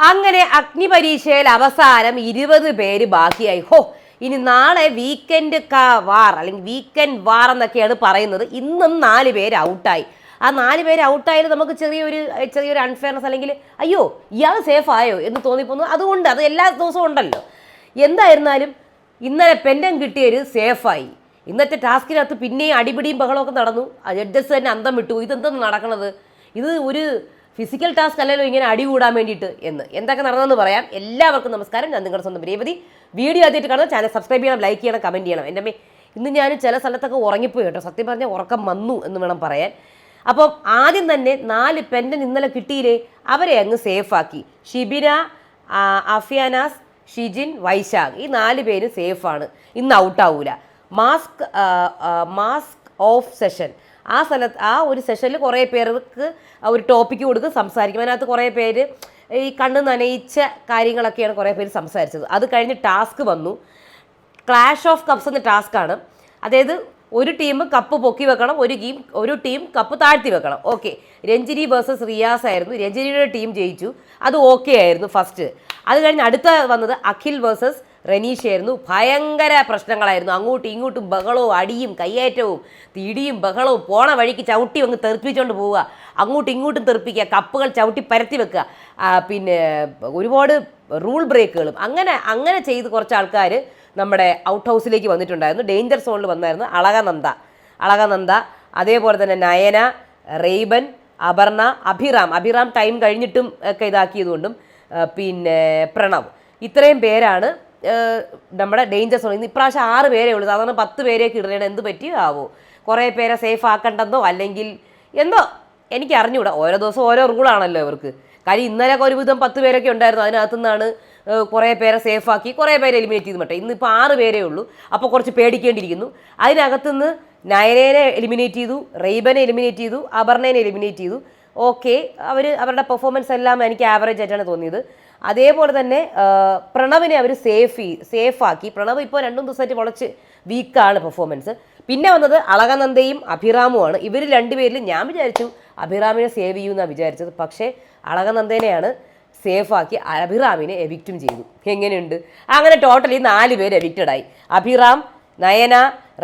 അങ്ങനെ അഗ്നിപരീക്ഷയിൽ അവസാനം 20 പേര് ബാക്കിയായി. ഇനി നാളെ വീക്കെൻഡ് വാർ അല്ലെങ്കിൽ വീക്കെൻഡ് വാർ എന്നൊക്കെയാണ് പറയുന്നത്. ഇന്നും 4 പേര് ഔട്ടായി. ആ 4 പേര് ഔട്ടായാലും നമുക്ക് ചെറിയൊരു അൺഫെയർനെസ് അല്ലെങ്കിൽ അയ്യോ ഇയാൾ സേഫ് ആയോ എന്ന് തോന്നിപ്പോന്നു. അതുകൊണ്ട് അത് എല്ലാ ദിവസവും ഉണ്ടല്ലോ. എന്തായിരുന്നാലും ഇന്നലെ പെൻഡൻ കിട്ടിയൊരു സേഫായി. ഇന്നത്തെ ടാസ്കിനകത്ത് പിന്നെയും അടിപിടിയും ബഹളമൊക്കെ നടന്നു. ജഡ്ജസ് തന്നെ അന്തം വിട്ടു. ഇതെന്താണ് നടക്കുന്നത്? ഇത് ഒരു ഫിസിക്കൽ ടാസ്ക് അല്ലല്ലോ ഇങ്ങനെ അടി കൂടാൻ വേണ്ടിയിട്ട് എന്ന്. എന്തൊക്കെ നടന്നതെന്ന് പറയാം. എല്ലാവർക്കും നമസ്കാരം. ഞാൻ നിങ്ങളുടെ സ്വന്തം രേവതി. വീഡിയോ ആദ്യമായിട്ട് കാണുന്നത് ചാനൽ സബ്സ്ക്രൈബ് ചെയ്യണം, ലൈക്ക് ചെയ്യണം, കമൻറ്റ് ചെയ്യണം. എൻ്റെ അമ്മേ ഇന്ന് ഞാൻ ചില സ്ഥലത്തൊക്കെ ഉറങ്ങിപ്പോയി കേട്ടോ. സത്യം പറഞ്ഞാൽ ഉറക്കം വന്നു എന്ന് വേണം പറയാൻ. അപ്പം ആദ്യം തന്നെ 4 പെൻഡൻ ഇന്നലെ കിട്ടിയില്ലേ, അവരെ അങ്ങ് സേഫാക്കി. ഷിബിന, അഫ്യാനാസ്, ഷിജിൻ, വൈശാഖ് ഈ 4 പേരും സേഫാണ്. ഇന്ന് ഔട്ടാവൂല. മാസ്ക് ഓഫ് സെഷൻ ആ ഒരു സെഷനിൽ കുറേ പേർക്ക് ഒരു ടോപ്പിക്ക് കൊടുത്ത് സംസാരിക്കും. അതിനകത്ത് കുറേ പേര് ഈ കണ്ണ് നനയിച്ച കാര്യങ്ങളൊക്കെയാണ് കുറേ പേര് സംസാരിച്ചത്. അത് കഴിഞ്ഞ് ടാസ്ക് വന്നു. ക്ലാഷ് ഓഫ് കപ്സ് എന്ന ടാസ്ക്കാണ്. അതായത് ഒരു ടീം കപ്പ് പൊക്കി വെക്കണം, ഒരു ടീം കപ്പ് താഴ്ത്തി വെക്കണം. ഓക്കെ, രഞ്ജിനി വേഴ്സസ് റിയാസ് ആയിരുന്നു. രഞ്ജിനിയുടെ ടീം ജയിച്ചു, അത് ഓക്കെ ആയിരുന്നു ഫസ്റ്റ്. അത് കഴിഞ്ഞ് അടുത്ത വന്നത് അഖിൽ വേഴ്സസ് റനീഷ് ആയിരുന്നു. ഭയങ്കര പ്രശ്നങ്ങളായിരുന്നു. അങ്ങോട്ടും ഇങ്ങോട്ടും ബഹളവും അടിയും കയ്യേറ്റവും തിടിയും ബഹളവും. പോണ വഴിക്ക് ചവിട്ടി അങ്ങ് തെറിപ്പിച്ചുകൊണ്ട് പോവുക, അങ്ങോട്ടും ഇങ്ങോട്ടും തെറിപ്പിക്കുക, കപ്പുകൾ ചവിട്ടി പരത്തി വെക്കുക, പിന്നെ ഒരുപാട് റൂൾ ബ്രേക്കുകളും അങ്ങനെ ചെയ്ത് കുറച്ച് ആൾക്കാർ നമ്മുടെ ഔട്ട് ഹൗസിലേക്ക് വന്നിട്ടുണ്ടായിരുന്നു. ഡേഞ്ചർ സോണിൽ വന്നായിരുന്നു അളകനന്ദ, അതേപോലെ തന്നെ നയന, റെയ്ബൻ, അപർണ, അഭിറാം ടൈം കഴിഞ്ഞിട്ടും ഒക്കെ ഇതാക്കിയതുകൊണ്ടും പിന്നെ പ്രണവ്, ഇത്രയും പേരാണ് നമ്മുടെ ഡേഞ്ചർ സോൺ. ഇന്ന് ഇപ്രാവശ്യം 6 പേരേ ഉള്ളൂ. സാധാരണ 10 പേരെയൊക്കെ ഇടണേണ്. എന്ത് പറ്റിയോ ആവോ, കുറേ പേരെ സേഫ് ആക്കണ്ടെന്നോ അല്ലെങ്കിൽ എന്തോ എനിക്ക് അറിഞ്ഞുകൂടാ. ഓരോ ദിവസം ഓരോ റൂളാണല്ലോ ഇവർക്ക്. കാര്യം ഇന്നലെയൊക്കെ ഒരുവിധം 10 പേരൊക്കെ ഉണ്ടായിരുന്നു. അതിനകത്തു നിന്നാണ് കുറേ പേരെ സേഫാക്കി കുറേ പേരെ എലിമിനേറ്റ് ചെയ്ത് മറ്റേ. ഇന്നിപ്പോൾ 6 പേരേ ഉള്ളൂ. അപ്പോൾ കുറച്ച് പേടിക്കേണ്ടിയിരിക്കുന്നു. അതിനകത്തുനിന്ന് നയനേനെ എലിമിനേറ്റ് ചെയ്തു, റെയ്ബനെ എലിമിനേറ്റ് ചെയ്തു, അപർണേനെ എലിമിനേറ്റ് ചെയ്തു. ഓക്കെ, അവരുടെ പെർഫോമൻസ് എല്ലാം എനിക്ക് ആവറേജ് ആയിട്ടാണ് തോന്നിയത്. അതേപോലെ തന്നെ പ്രണവിനെ അവർ സേഫാക്കി. പ്രണവ് ഇപ്പോൾ 2 ദിവസമായിട്ട് കുറച്ച് വീക്കാണ് പെർഫോമൻസ്. പിന്നെ വന്നത് അളകനന്ദയും അഭിറാമുമാണ്. ഇവർ 2 പേരിൽ ഞാൻ വിചാരിച്ചു അഭിറാമിനെ സേവ് ചെയ്യുമെന്നാണ് വിചാരിച്ചത്. പക്ഷേ അളകനന്ദനെയാണ് സേഫാക്കി അഭിറാമിനെ എവിക്റ്റും ചെയ്തു. എങ്ങനെയുണ്ട്? അങ്ങനെ ടോട്ടലി 4 പേര് എവിക്റ്റഡായി. അഭിറാം, നയന,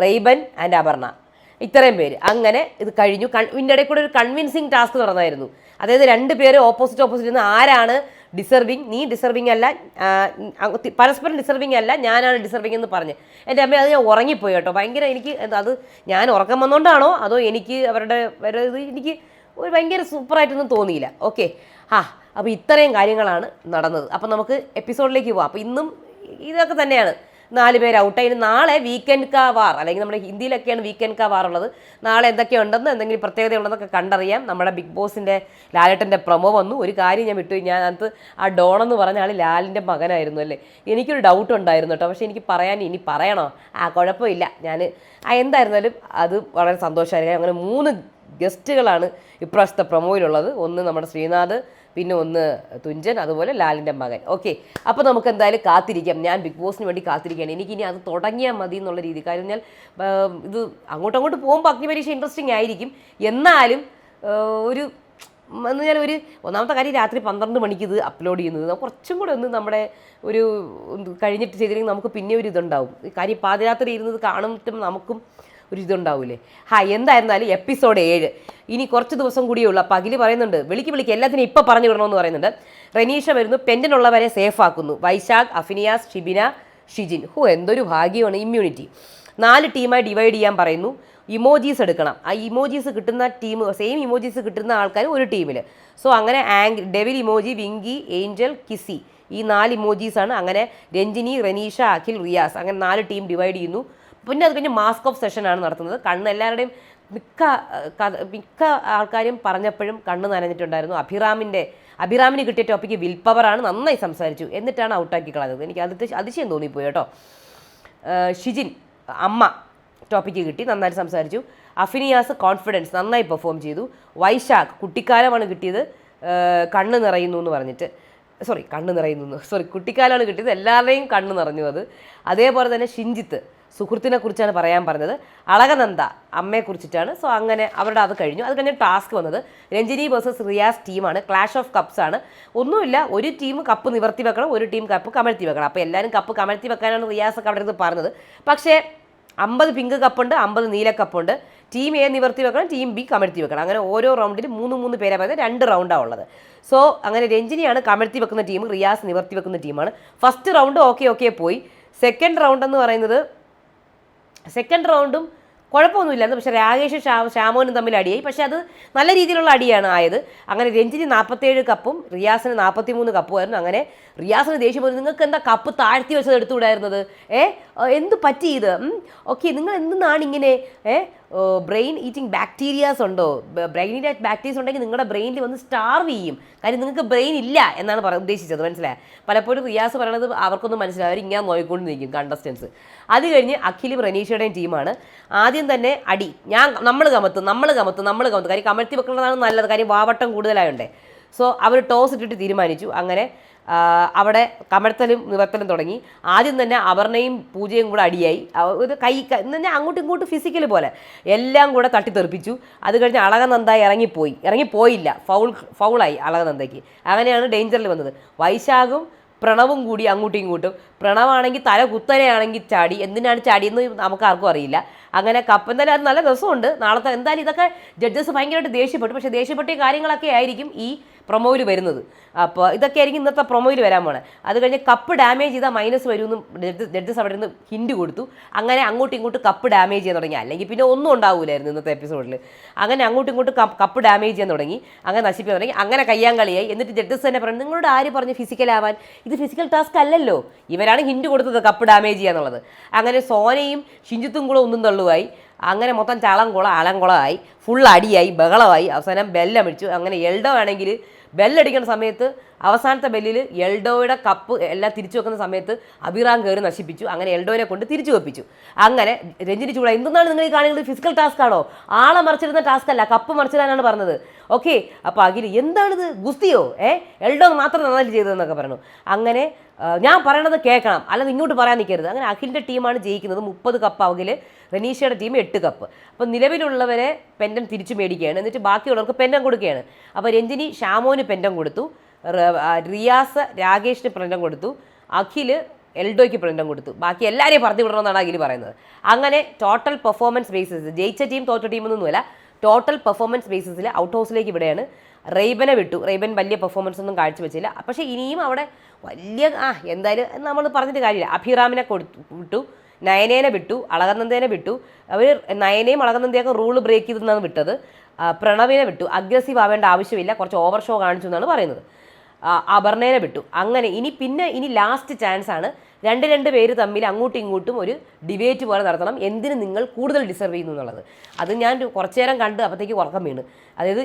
റെയ്ബൻ ആൻഡ് അപർണ, ഇത്രയും പേര്. അങ്ങനെ ഇത് കഴിഞ്ഞു. ഇതിൻ്റെ ഇടയിൽ കൂടെ ഒരു കൺവിൻസിങ് ടാസ്ക് നടന്നായിരുന്നു. അതായത് 2 പേര് ഓപ്പോസിറ്റ് നിന്ന് ആരാണ് ഡിസർവിങ്, നീ ഡിസർവിങ് അല്ല, പരസ്പരം ഡിസർവിങ് അല്ല, ഞാനാണ് ഡിസർവിങ് എന്ന് പറഞ്ഞ്. എൻ്റെ അമ്മ അത് ഞാൻ ഉറങ്ങിപ്പോയി കേട്ടോ. ഭയങ്കര എനിക്ക് അത് ഞാൻ ഉറക്കം വന്നുകൊണ്ടാണോ അതോ എനിക്ക് അവരുടെ ഇത് എനിക്ക് ഒരു ഭയങ്കര സൂപ്പറായിട്ടൊന്നും തോന്നിയില്ല. ഓക്കെ, അപ്പോൾ ഇത്രയും കാര്യങ്ങളാണ് നടന്നത്. അപ്പോൾ നമുക്ക് എപ്പിസോഡിലേക്ക് പോവാം. അപ്പോൾ ഇന്നും ഇതൊക്കെ തന്നെയാണ്. 4 പേര് ഔട്ടായി. നാളെ വീക്കെൻഡ് കാ വാർ, അല്ലെങ്കിൽ നമ്മുടെ ഹിന്ദിയിലൊക്കെയാണ് വീക്കെൻഡ് കാ വാർ ഉള്ളത്. നാളെ എന്തൊക്കെയുണ്ടെന്ന് എന്തെങ്കിലും പ്രത്യേകത ഉണ്ടെന്നൊക്കെ കണ്ടറിയാം. നമ്മുടെ ബിഗ് ബോസിൻ്റെ ലാലേട്ടൻ്റെ പ്രൊമോ വന്നു. ഒരു കാര്യം ഞാൻ വിട്ടു. ഞാൻ അത് ആ ഡോൺ എന്ന് പറഞ്ഞ ആൾ ലാലിൻ്റെ മകനായിരുന്നു അല്ലേ. എനിക്കൊരു ഡൗട്ട് ഉണ്ടായിരുന്നു കേട്ടോ. പക്ഷേ എനിക്ക് ഇനി പറയണോ? കുഴപ്പമില്ല. ഞാൻ എന്തായിരുന്നാലും അത് വളരെ സന്തോഷമായിരിക്കും. അങ്ങനെ 3 ഗസ്റ്റുകളാണ് ഇപ്രാവശ്യത്തെ പ്രൊമോയിലുള്ളത്. ഒന്ന് നമ്മുടെ ശ്രീനാഥ്, പിന്നെ ഒന്ന് തുഞ്ചൻ, അതുപോലെ ലാലിൻ്റെ മകൻ. ഓക്കെ, അപ്പോൾ നമുക്ക് എന്തായാലും കാത്തിരിക്കാം. ഞാൻ ബിഗ് ബോസിന് വേണ്ടി കാത്തിരിക്കുകയാണ്. എനിക്കിനി അത് തുടങ്ങിയാൽ മതി എന്നുള്ള രീതി. കാര്യം ഞാൻ ഇത് അങ്ങോട്ട് പോകുമ്പോൾ അഗ്നിപരീക്ഷ ഇൻട്രസ്റ്റിംഗ് ആയിരിക്കും. എന്നാലും ഒന്നാമത്തെ കാര്യം രാത്രി 12 മണിക്ക് ഇത് അപ്ലോഡ് ചെയ്യുന്നത് കുറച്ചും കൂടെ ഒന്ന് നമ്മുടെ ഒരു കഴിഞ്ഞിട്ട് ചെയ്തില്ലെങ്കിൽ നമുക്ക് പിന്നെ ഒരു ഇതുണ്ടാവും. കാര്യം പാതിരാത്രി ഇരുന്നത് കാണുമ്പോൾ നമുക്കും ഒരു ഇതുണ്ടാവില്ലേ. എന്തായിരുന്നാലും എപ്പിസോഡ് 7 ഇനി കുറച്ച് ദിവസം കൂടിയേ ഉള്ളൂ. അപ്പോൾ അഖില് പറയുന്നുണ്ട് വിളിക്ക് എല്ലാത്തിനും ഇപ്പം പറഞ്ഞു വിടണമെന്ന് പറയുന്നുണ്ട്. റനീഷ വരുന്നു, പെൻഡനുള്ളവരെ സേഫ് ആക്കുന്നു. വൈശാഖ്, അഫിനിയാസ്, ഷിബിന, ഷിജിൻ. എന്തൊരു ഭാഗ്യമാണ്. ഇമ്മ്യൂണിറ്റി 4 ടീമായി ഡിവൈഡ് ചെയ്യാൻ പറയുന്നു. ഇമോജീസ് എടുക്കണം. ആ ഇമോജീസ് കിട്ടുന്ന ടീം, സെയിം ഇമോജീസ് കിട്ടുന്ന ആൾക്കാർ ഒരു ടീമിൽ. സോ അങ്ങനെ ഡെവിൽ ഇമോജി, വിങ്കി, ഏഞ്ചൽ, കിസി, ഈ 4 ഇമോജീസാണ്. അങ്ങനെ രഞ്ജിനി, റനീഷ, അഖിൽ, റിയാസ്, അങ്ങനെ 4 ടീം ഡിവൈഡ് ചെയ്യുന്നു. പിന്നെ അത് കഴിഞ്ഞ് മാസ്ക് ഓഫ് സെഷനാണ് നടത്തുന്നത്. എല്ലാവരുടെയും മിക്ക ആൾക്കാരും പറഞ്ഞപ്പോഴും കണ്ണ് നനഞ്ഞിട്ടുണ്ടായിരുന്നു. അഭിറാമിന് കിട്ടിയ ടോപ്പിക്ക് വിൽ പവറാണ്. നന്നായി സംസാരിച്ചു, എന്നിട്ടാണ് ഔട്ടാക്കി കളഞ്ഞത്. എനിക്ക് അതിശയം തോന്നിപ്പോയി കേട്ടോ. ഷിജിൻ അമ്മ ടോപ്പിക്ക് കിട്ടി, നന്നായിട്ട് സംസാരിച്ചു. അഫിനിയാസ് കോൺഫിഡൻസ്, നന്നായി പെർഫോം ചെയ്തു. വൈശാഖ് കുട്ടിക്കാലമാണ് കിട്ടിയത്, കണ്ണ് നിറയുന്നു എന്ന് പറഞ്ഞിട്ട് കുട്ടിക്കാലമാണ് കിട്ടിയത്, എല്ലാവരുടെയും കണ്ണ് നിറഞ്ഞു. അതേപോലെ തന്നെ ഷിഞ്ചിത്ത് സുഹൃത്തിനെ കുറിച്ചാണ് പറയാൻ പറഞ്ഞത്. അളകനന്ദ അമ്മയെക്കുറിച്ചിട്ടാണ്. സോ അങ്ങനെ അവരുടെ അത് കഴിഞ്ഞു. അത് കഴിഞ്ഞ് ടാസ്ക് വന്നത് രഞ്ജിനി വേഴ്സസ് റിയാസ് ടീമാണ്. ക്ലാഷ് ഓഫ് കപ്സ് ആണ്. ഒന്നുമില്ല, ഒരു ടീം കപ്പ് നിവർത്തി വെക്കണം, ഒരു ടീം കപ്പ് കമഴ്ത്തി വെക്കണം. അപ്പോൾ എല്ലാവരും കപ്പ് കമഴ്ത്തി വെക്കാനാണ് റിയാസ് ഒക്കെ അവിടെ നിന്ന് പറഞ്ഞത്. പക്ഷേ 50 പിങ്ക് കപ്പുണ്ട്, 50 നീല കപ്പുണ്ട്. ടീം എ നിവർത്തി വെക്കണം, ടീം ബി കമഴ്ത്തി വെക്കണം. അങ്ങനെ ഓരോ റൗണ്ടിൽ 3 പേരെ പറയുന്നത് 2 റൗണ്ടാണ് ഉള്ളത്. സോ അങ്ങനെ രഞ്ജിനിയാണ് കമഴ്ത്തി വെക്കുന്ന ടീം, റിയാസ് നിവർത്തി വെക്കുന്ന ടീമാണ്. ഫസ്റ്റ് റൗണ്ട് ഓക്കെ പോയി. സെക്കൻഡ് റൗണ്ട് എന്ന് പറയുന്നത് സെക്കൻഡ് റൗണ്ടും കുഴപ്പമൊന്നുമില്ലായിരുന്നു. പക്ഷേ രാകേഷും ഷാമോനും തമ്മിൽ അടിയായി. പക്ഷേ അത് നല്ല രീതിയിലുള്ള അടിയാണ് ആയത്. അങ്ങനെ രഞ്ജിനി 47 കപ്പും റിയാസിന് 43 കപ്പുമായിരുന്നു. അങ്ങനെ റിയാസിന് ദേഷ്യം പോയി, നിങ്ങൾക്ക് എന്താ കപ്പ് താഴ്ത്തി വെച്ചത് എടുത്തുകൂടായിരുന്നത്? എന്ത് പറ്റി ഇത്? ഓക്കെ, നിങ്ങൾ എന്താണ് ഇങ്ങനെ ബ്രെയിൻ ഈറ്റിംഗ് ബാക്ടീരിയാസ് ഉണ്ടോ? ബ്രെയിനിൻ്റെ ബാക്ടീരിയസ് ഉണ്ടെങ്കിൽ നിങ്ങളുടെ ബ്രെയിനിൽ വന്ന് സ്റ്റാർവ് ചെയ്യും. കാര്യം നിങ്ങൾക്ക് ബ്രെയിൻ ഇല്ല എന്നാണ് ഉദ്ദേശിച്ചത്. മനസ്സിലായത്? പലപ്പോഴും റിയാസ് പറയണത് അവർക്കൊന്നും മനസ്സിലാവും. അവർ ഇങ്ങനെ നോയിക്കൊണ്ട് നിൽക്കും കണ്ടസ്റ്റൻസ്. അത് കഴിഞ്ഞ് അഖിലും റനീഷയുടെയും ടീമാണ്. ആദ്യം തന്നെ അടി, നമ്മൾ കമത്തും. കാര്യം കമഴ്ത്തി വെക്കുന്നതാണ് നല്ലത്. കാര്യം വാവട്ടം കൂടുതലായുണ്ടേ. സോ അവർ ടോസ് ഇട്ടിട്ട് തീരുമാനിച്ചു. അങ്ങനെ അവിടെ കമഴ്ത്തലും നിവർത്തലും തുടങ്ങി. ആദ്യം തന്നെ അപർണയും പൂജയും കൂടെ അടിയായി. ഒരു തന്നെ അങ്ങോട്ടും ഇങ്ങോട്ടും ഫിസിക്കൽ പോലെ എല്ലാം കൂടെ തട്ടിത്തെറിപ്പിച്ചു. അത് കഴിഞ്ഞ് അളകനന്ദ ഇറങ്ങിപ്പോയില്ല, ഫൗളായി അളകനന്ദയ്ക്ക്. അങ്ങനെയാണ് ഡേഞ്ചറിൽ വന്നത്. വൈശാഖും പ്രണവും കൂടി അങ്ങോട്ടും ഇങ്ങോട്ടും. പ്രണവാണെങ്കിൽ തല കുത്തനെയാണെങ്കിൽ ചാടി, എന്തിനാണ് ചാടിയെന്ന് നമുക്ക് ആർക്കും അറിയില്ല. അങ്ങനെ കപ്പ് എന്തായാലും അത് നല്ല രസമുണ്ട്. നാളത്തെ എന്തായാലും ഇതൊക്കെ ജഡ്ജസ് ഭയങ്കരമായിട്ട് ദേഷ്യപ്പെട്ടു. പക്ഷേ ദേഷ്യപ്പെട്ട കാര്യങ്ങളൊക്കെ ആയിരിക്കും ഈ പ്രൊമോയിൽ വരുന്നത്. അപ്പോൾ ഇതൊക്കെ ആയിരിക്കും ഇന്നത്തെ പ്രൊമോയിൽ വരാൻ പോണേ. അത് കഴിഞ്ഞ് കപ്പ് ഡാമേജ് ചെയ്താൽ മൈനസ് വരുമെന്നും ജഡ്ജസ് അവിടെ നിന്ന് ഹിൻഡ് കൊടുത്തു. അങ്ങനെ അങ്ങോട്ടും ഇങ്ങോട്ടും കപ്പ് ഡാമേജ് ചെയ്യാൻ തുടങ്ങി. അല്ലെങ്കിൽ പിന്നെ ഒന്നും ഉണ്ടാവില്ലായിരുന്നു ഇന്നത്തെ എപ്പിസോഡിൽ. അങ്ങനെ അങ്ങോട്ടും ഇങ്ങോട്ടും കപ്പ് ഡാമേജ് ചെയ്യാൻ തുടങ്ങി, അങ്ങനെ നശിപ്പിക്കാൻ തുടങ്ങി. അങ്ങനെ കയ്യാങ്കളിയായി. എന്നിട്ട് ജഡ്ജസ് തന്നെ പറഞ്ഞു, നിങ്ങളോട് ആര് പറഞ്ഞു ഫിസിക്കൽ ആവാൻ? ഇത് ഫിസിക്കൽ ടാസ്ക് അല്ലല്ലോ. ഇവരാണ് ഹിൻഡ് കൊടുത്തത് കപ്പ് ഡാമേജ് ചെയ്യാന്നുള്ളത്. അങ്ങനെ സോനയും ഷിഞ്ചുത്തും കൂടെ ഒന്നും തള്ളുവായി. അങ്ങനെ മൊത്തം അലങ്കുളമായി, ഫുൾ അടിയായി, ബഹളമായി. അവസാനം ബെല്ലടിച്ചു. അങ്ങനെ എൽഡോ ആണെങ്കിൽ ബെല്ലടിക്കുന്ന സമയത്ത് അവസാനത്തെ ബെല്ലിൽ എൽഡോയുടെ കപ്പ് എല്ലാം തിരിച്ചു വെക്കുന്ന സമയത്ത് അഭിറാം കയറി നശിപ്പിച്ചു. അങ്ങനെ എൽഡോനെ കൊണ്ട് തിരിച്ചു വെപ്പിച്ചു. അങ്ങനെ രഞ്ജിനി ചൂട, എന്തെന്നാണ് നിങ്ങൾ ഈ കാണുന്നത്? ഫിസിക്കൽ ടാസ്ക് ആണോ? ആളെ മറിച്ചിടുന്ന ടാസ്ക് അല്ല, കപ്പ് മറിച്ചിടാനാണ് പറഞ്ഞത്. ഓക്കെ, അപ്പോൾ അഖിൽ എന്താണിത്, ഗുസ്തിയോ? എൽഡോ മാത്രം നന്നായിട്ട് ചെയ്തതെന്നൊക്കെ പറഞ്ഞു. അങ്ങനെ ഞാൻ പറയണത് കേൾക്കണം, അല്ലാതെ ഇങ്ങോട്ട് പറയാൻ നിൽക്കരുത്. അങ്ങനെ അഖിലിൻ്റെ ടീമാണ് ജയിക്കുന്നത്. 30 കപ്പ് അഖിൽ, റനീഷയുടെ ടീം 8 കപ്പ്. അപ്പോൾ നിലവിലുള്ളവരെ പെൻഡൻ തിരിച്ചു മേടിക്കുകയാണ്. എന്നിട്ട് ബാക്കിയുള്ളവർക്ക് പെൻഡൻ കൊടുക്കുകയാണ്. അപ്പോൾ രഞ്ജിനി ഷാമോന് പെൻഡൻ കൊടുത്തു, റിയാസ് രാകേഷിന് പെൻഡൻ കൊടുത്തു, അഖിൽ എൽഡോയ്ക്ക് പെൻഡൻ കൊടുത്തു. ബാക്കി എല്ലാവരെയും പറഞ്ഞു വിടണമെന്നാണ് അഖിൽ പറയുന്നത്. അങ്ങനെ ടോട്ടൽ പെർഫോമൻസ് ബേസിസ്, ജയിച്ച ടീം തോറ്റ ടീമൊന്നുമല്ല, ടോട്ടൽ പെർഫോമൻസ് ബേസിസിൽ ഔട്ട് ഹൗസിലേക്ക് വിടുകയാണ്. റെയ്ബനെ വിട്ടു. റെയ്ബൻ വലിയ പെർഫോമൻസ് ഒന്നും കാഴ്ചവെച്ചില്ല. പക്ഷേ ഇനിയും അവിടെ വലിയ എന്തായാലും നമ്മൾ പറഞ്ഞിട്ട് കാര്യമില്ല. അഭിറാമിനെ വിട്ടു, നയനേനെ വിട്ടു, അളകനന്ദേനെ വിട്ടു. അവർ നയനയും അളകനന്ദയൊക്കെ റൂൾ ബ്രേക്ക് ചെയ്തെന്നാണ് വിട്ടത്. പ്രണവിനെ വിട്ടു. അഗ്രസീവ് ആവേണ്ട ആവശ്യമില്ല, കുറച്ച് ഓവർ ഷോ കാണിച്ചു എന്നാണ് പറയുന്നത്. അപർണേനെ വിട്ടു. അങ്ങനെ ഇനി ലാസ്റ്റ് ചാൻസ് ആണ്. രണ്ട് പേര് തമ്മിൽ അങ്ങോട്ടും ഇങ്ങോട്ടും ഒരു ഡിബേറ്റ് പോലെ നടത്തണം, എന്തിന് നിങ്ങൾ കൂടുതൽ ഡിസർവ് ചെയ്യുന്നു എന്നുള്ളത്. അത് ഞാൻ കുറച്ചു നേരം കണ്ട് അപ്പോഴത്തേക്ക് ഉറക്കം വീണ്. അതായത്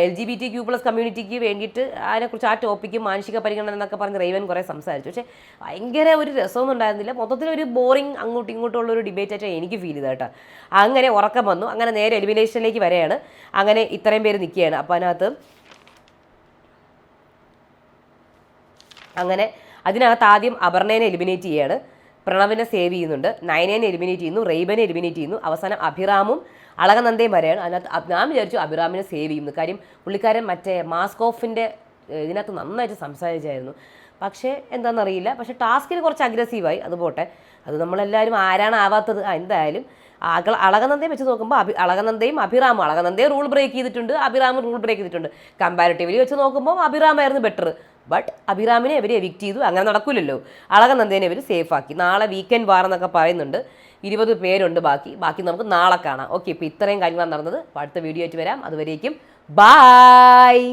LGBTQ+ കമ്മ്യൂണിറ്റിക്ക് വേണ്ടിയിട്ട് അതിനെക്കുറിച്ച് ആ ടോപ്പിക്ക് മാനസിക പരിഗണന എന്നൊക്കെ പറഞ്ഞ് റെയ്വൻ കുറേ സംസാരിച്ചു. പക്ഷേ ഭയങ്കര ഒരു രസമൊന്നും ഉണ്ടായിരുന്നില്ല. മൊത്തത്തിലൊരു ബോറിങ് അങ്ങോട്ടും ഇങ്ങോട്ടുള്ള ഒരു ഡിബേറ്റായിട്ട് എനിക്ക് ഫീൽ ചെയ്തത് കേട്ടോ. അങ്ങനെ ഉറക്കം വന്നു. അങ്ങനെ നേരെ എലിമിനേഷനിലേക്ക് വരെയാണ്. അങ്ങനെ ഇത്രയും പേര് നിൽക്കുകയാണ്. അപ്പോൾ അതിനകത്ത് ആദ്യം അപർണേനെ എലിമിനേറ്റ് ചെയ്യുകയാണ്, പ്രണവിനെ സേവ് ചെയ്യുന്നുണ്ട്, നയനേനെ എലിമിനേറ്റ് ചെയ്യുന്നു, റെയ്ബനെ എലിമിനേറ്റ് ചെയ്യുന്നു. അവസാനം അഭിറാമും അളകനന്ദയും വരെയാണ്. അതിനകത്ത് ഞാൻ വിചാരിച്ചു അഭിറാമിനെ സേവ് ചെയ്യുന്നു. കാര്യം പുള്ളിക്കാരൻ മറ്റേ മാസ്ക് ഓഫിൻ്റെ ഇതിനകത്ത് നന്നായിട്ട് സംസാരിച്ചായിരുന്നു. പക്ഷേ എന്താണെന്നറിയില്ല. പക്ഷേ ടാസ്കിൽ കുറച്ച് അഗ്രസീവായി. അത് പോട്ടെ, അത് നമ്മളെല്ലാവരും ആരാണ് ആവാത്തത്. എന്തായാലും അളകനന്ദയെ വെച്ച് നോക്കുമ്പോൾ അളകനന്ദയും അഭിറാമും, അളകനന്ദയെ റൂൾ ബ്രേക്ക് ചെയ്തിട്ടുണ്ട്, അഭിറാമും റൂൾ ബ്രേക്ക് ചെയ്തിട്ടുണ്ട്. കമ്പാരിറ്റീവ്ലി വെച്ച് നോക്കുമ്പോൾ അഭിറാമായിരുന്നു ബെറ്റർ. ബട്ട് അഭിറാമിനെ അവർ എവിക്റ്റ് ചെയ്തു. അങ്ങനെ നടക്കില്ലല്ലോ. അളകനന്ദേനെ അവർ സേഫ് ആക്കി. നാളെ വീക്കെൻഡ് വാർ എന്നൊക്കെ പറയുന്നുണ്ട്. 20 പേരുണ്ട് ബാക്കി നമുക്ക് നാളെ കാണാം. ഓക്കെ, ഇപ്പോൾ ഇത്രയും കാര്യങ്ങളാണ് നടന്നത്. അടുത്ത വീഡിയോ ആയിട്ട് വരാം. അതുവരേക്കും ബായ്.